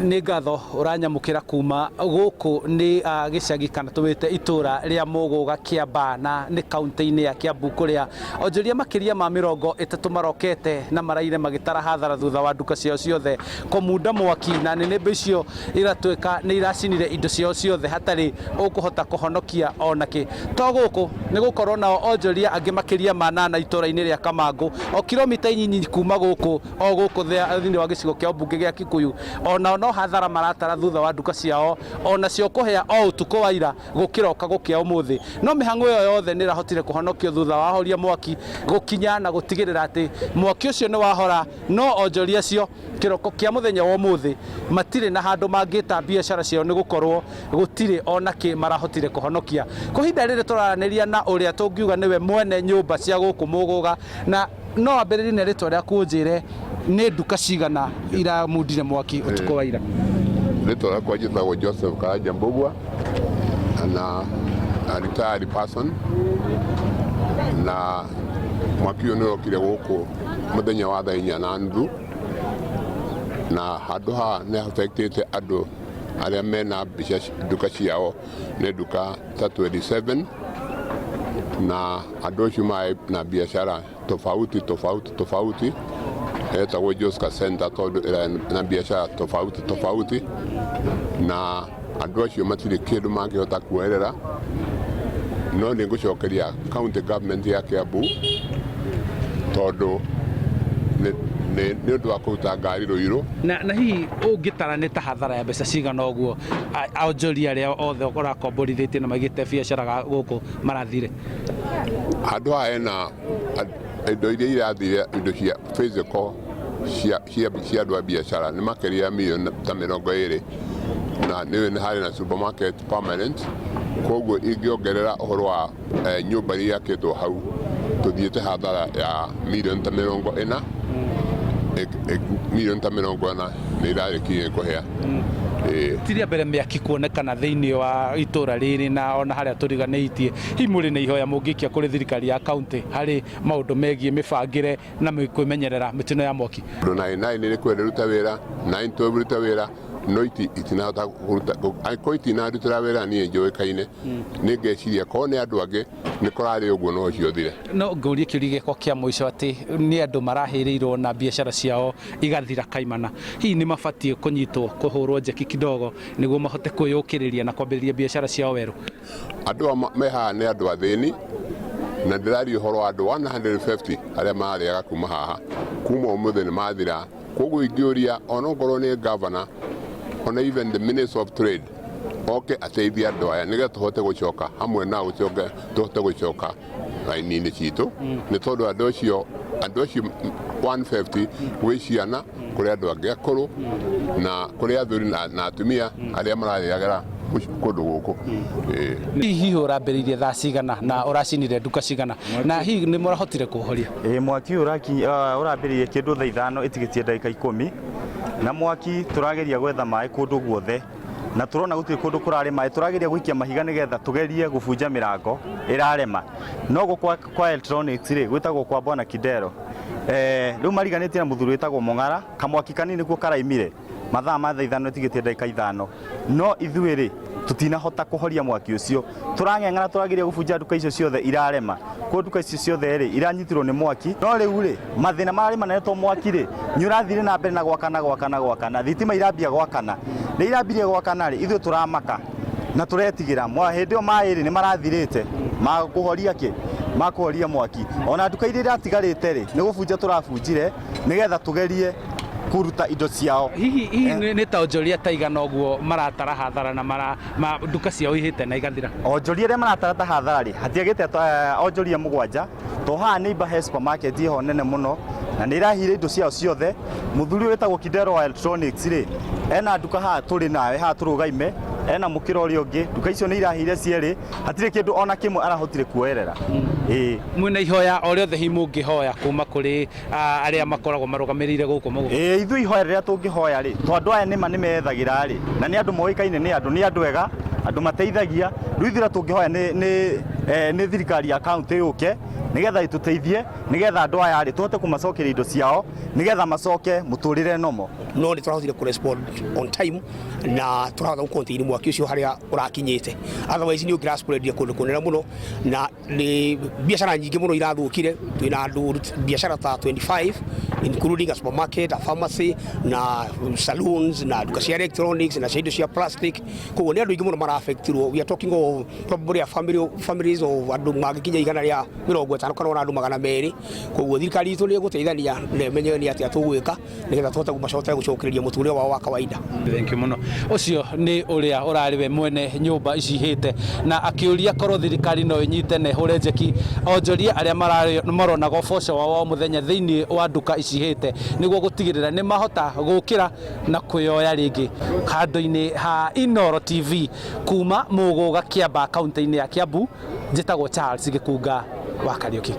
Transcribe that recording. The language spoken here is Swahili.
nĩ ngatho ũranyamũkĩra kuma gũkũ nĩ gĩcagi kana tũwĩte itũra rĩa Muguga Kĩamba na nĩ kaunti-inĩ ya Kiambu kũrĩa onjoria makĩria ma 30 marokete na maraire magĩtara hathara thutha wa nduka ciao ciothe kũmunda mwaki na nĩnĩmbĩ icio igatuĩka nĩ iracinire indo ciao ciothe hatarĩ ũkũhota kũhonokia onakĩ. To gũkũ nĩ gũkorwo nao onjoria angĩ makĩria ma 8 itũra-inĩ rĩa Kamangu o kilomita inyinyi kuma gũkũ o gũkũ thĩinĩ wa gĩcigo kĩa ũmbunge gĩa Kikuyu ona no hathara maratara thutha wa nduka ciao ona cio kũhĩa o ũtukũ wa ira gũkĩroka gũkĩa ũmũthĩ. No mĩhang'o ĩyo yothe nĩ ĩrahotire kũhonokio thutha wa horia mwaki gũkinya na gũtigĩrĩra atĩ mwaki ũcio nĩ wahora. No onjoria cio kĩroko kĩa mũthenya wa ũmũthĩ matirĩ na handũ mangĩta biacara ciao nĩ gũkorwo gũtirĩ onakĩ marahotire kũhonokia. Kũhinda rĩrĩ tũraranĩria na ũrĩa tũngiuga nĩwe mwene nyũmba cia gũkũ Muguga na no ambĩrĩrie nĩ rĩtwa rĩaku ũnjĩre nĩ nduka cigana iramundire mwaki ũtukũ wa ira. Rĩtwa rĩakwa njĩtagwo Joseph Karanja Mbugua na a retired person na mwaki ũyũ nĩ wokire gũkũ mũthenya wa 4:30 na handũ haha nĩ affectĩte andũ arĩa mena nduka ciao nĩ nduka ta 27 na andũ acio marĩ na biacara tofauti etagwo Joska Center tondũ na biacara tofauti na andũ acio matirĩ kĩndũ mangĩhota kuoerera. No nĩ ngũcokeria county government ya Kiambu tondũ nĩ ũndũ wa kũruta ngari Ruiru. Na hihi ũngĩtara nĩ ta hathara ya mbeca cigana ũguo onjoria arĩa othe ũrakomborithĩtie na maigĩte biacara gũkũ marathire? Handũ haha hena indo iria irathire indo cia physical cia andũ a biacara nĩ makĩria milioni ta 20 na nĩ harĩ na supermarket permanent. Koguo ingĩongerera ũhoro wa nyũmba iria yakĩtwo hau tũthiĩte hathara ya milioni ta 40 milioni ta 40 nĩ irarĩkirie kũhĩa. Tiria mbere mĩaki kuonekana thĩinĩ wa itũra rĩrĩ na ona harĩa tũriganĩtie. Hihi mũrĩ na ihoya mũngĩkia kũrĩ thirikari ya kaunti harĩ maũndũ megiĩ mĩbangĩre na kwĩmenyerera mĩtino ya mwaki? Ũndũ 9 nĩ kwenda ruta wĩra 9 ruta wĩra no itinahota kũruta angĩkorwo itinarutĩra wĩra niĩ njũĩkaine nĩ ngeciria korwo nĩ andũ angĩ nĩ kũrarĩ ũguo no ciothire. No ngũrie kĩũria gĩakwa kĩa mũico atĩ nĩ andũ marahĩrĩirwo na biacara ciao igathira kaimana. Hihi nĩ mabatiĩ kũnyitwo kũhũrwo njeki kidogo nĩguo mahote kwĩyũkĩrĩria na kwambĩrĩria biacara ciao werũ? Andũ me haha nĩ andũ athĩni na ndĩraria ũhoro wa andũ 150 arĩa marĩaga kuma haha kuma ũmũthĩ nĩ mathira. Koguo ingĩũria onokorwo nĩ governor ona even the Minister of Trade oke ateithia andũ aya nĩgetha tũhote gũcoka hamwe na tũhote gũcoka raini-inĩ citũ nĩ tondũ andũ acio 150 gwĩ ciana kũrĩ andũ angĩ akũrũ na kũrĩ athuri na atumia arĩa mararĩagĩra kũndũ gũkũ. Hihi ũrambĩrĩirie thaa cigana na ũracinire nduka cigana na hihi nĩ mũrahotire kũhoria? Mwaki ũrambĩrĩirie kĩndũ thaa 5 ĩtigĩtie ndagĩka 10 na mwaki tũrageria gwetha maĩ kũndũ guothe na tũrona gũtirĩ kũndũ kũrarĩ maĩ. Tũrageria gũikia mahiga nĩgetha tũgerie gũbunja mĩrango ĩrarema no gũkwa kwa electronics rĩ gwĩtagwo kwa Bwana Kidero rĩu mariganĩtie na mũthuri wĩtagwo Mong'ara kamwaki kanini kuo karaimire mathaa ma 5 ĩtigĩtie ndagĩka 5 no ithuĩ rĩ tutinahota kũhoria mwaki ũcio. Tũrang'eng'ana tũrageria gũbunja nduka icio ciothe irarema kwa nduka icio ciothe rĩ iranyitirwo nĩ mwaki. No rĩu rĩ mathĩna marĩ manetwo mwaki rĩ nĩ ũrathire na mbere na gwakana thitima irambia gwakana nĩ irambirie gwakana rĩ ithuĩ tũramaka na tũretigĩra hĩndĩ ĩyo maĩ rĩ nĩ marathirĩte makũhoria mwaki. Ona nduka iria iratigarĩte rĩ nĩ gũbunja tũrabunjire nĩgetha tũgerie kuruta indo ciao. Hihi nĩ ta onjoria ta igana ũguo maratara hathara na nduka ciao ihĩte na igathira? Onjoria arĩa maratara ta hathara rĩ hatiagĩte onjoria 7 to haha nĩ supermarket iho nene mũno na nĩ irahire indo ciao ciothe. Mũthuri wĩtagwo Kidero wa electronics rĩ ena nduka haha tũrĩ nawe haha tũrũgaime ena mũkĩra ũrĩa ũngĩ nduka icio nĩ irahire cierĩ hatirĩ kĩndũ ona kĩmwe arahotire kuoerera. Mwĩna ihoya o rĩothe hihi mũngĩhoya kuma kũrĩ arĩa makoragwo marũgamĩrĩire gũkũ Muguga? Ithuĩ ihoya rĩrĩa tũngĩhoya rĩ tondũ aya nĩ methagĩra rĩ na nĩ andũ moĩkaine nĩ andũ ega andũ mateithagia rĩu ithira tũngĩhoya nĩ thirikari ya kaunti yũke nigetha ituteithie nigetha andũ aya rĩ tuhote kũmacokeria indo ciao nigetha macoke mũtũrĩre nomo. No nĩ tũrahotire kũ respond on time na tũrahota gũ contain mwaki ũcio harĩa ũrakinyĩte, otherwise nĩ ũngĩra spread kũndũ kũnene mũno na nĩ biacara nyingĩ mũno irathũkire. Twĩna andũ biacara ta 25 including a supermarket, a pharmacy na saloons na duka cia electronics na indo cia plastic. Koguo nĩ andũ aingĩ mũno mara-affectirwo. We are talking of probably a families of andũ mangĩkinya 150 kana ona andũ 200. Koguo thirikari itũ nĩ ĩgũteithania na ĩmenye nĩ atĩa tũgwĩka nigetha tũhote gũcokereria mũtũrĩre wao wa kawaida. Thank you muno. Ucio nĩ ũrĩa ũrarĩ we mwene nyũmba ici hĩte na akĩũria korwo thirikari no ĩnyite na ĩhũre njeki onjoria arĩa maronaga ũboco wao mũthenya thĩinĩ wa nduka ici hĩte nĩguo gũtigĩrĩra nĩ mahota gũkĩra na kwĩyoya rĩngĩ. Handũ-inĩ ha Inooro TV kuma Muguga Kĩamba kaunti-inĩ ya Kiambu, njĩtagwo Charles Gĩkunga wa Kariũki.